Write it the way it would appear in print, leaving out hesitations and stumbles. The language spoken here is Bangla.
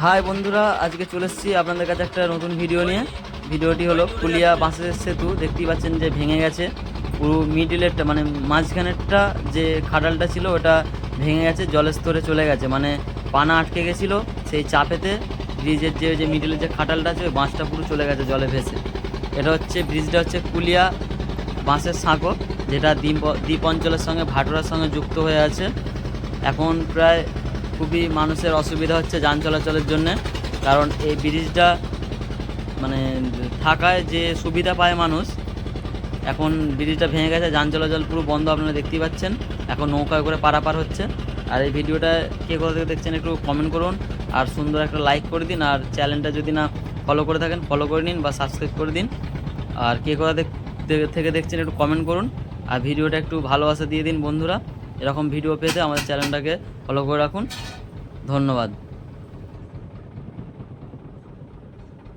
হাই বন্ধুরা, আজকে চলে এসেছি আপনাদের কাছে একটা নতুন ভিডিও নিয়ে। ভিডিওটি হলো কুলিয়া বাঁশের সেতু। দেখতেই পাচ্ছেন যে ভেঙে গেছে পুরো মিডিলেরটা, মানে মাঝখানেরটা যে খাডালটা ছিল ওটা ভেঙে গেছে, জলের স্তরে চলে গেছে, মানে পানা আটকে গেছিলো সেই চাপেতে। ব্রিজের যে মিডিলের যে খাটালটা আছে ওই বাঁশটা পুরো চলে গেছে জলে ভেসে। এটা হচ্ছে ব্রিজটা হচ্ছে কুলিয়া বাঁশের সাঁকো, যেটা দ্বীপ অঞ্চলের সঙ্গে ভাটোরার সঙ্গে যুক্ত হয়ে আছে। এখন প্রায় খুবই মানুষের অসুবিধা হচ্ছে যান চলাচলের জন্যে, কারণ এই ব্রিজটা মানে থাকায় যে সুবিধা পায় মানুষ, এখন ব্রিজটা ভেঙে গেছে, যান চলাচল পুরো বন্ধ। আপনারা দেখতেই পাচ্ছেন এখন নৌকায় করে পারাপার হচ্ছে। আর এই ভিডিওটা কে কোথা থেকে দেখছেন একটু কমেন্ট করুন, আর সুন্দর একটা লাইক করে দিন, আর চ্যানেলটা যদি না ফলো করে থাকেন ফলো করে নিন বা সাবস্ক্রাইব করে দিন। আর কে কোথা থেকে দেখছেন একটু কমেন্ট করুন, আর ভিডিওটা একটু ভালোবাসা দিয়ে দিন বন্ধুরা। এরকম ভিডিও পেতে আমাদের চ্যানেলটাকে ফলো করে রাখুন। ধন্যবাদ।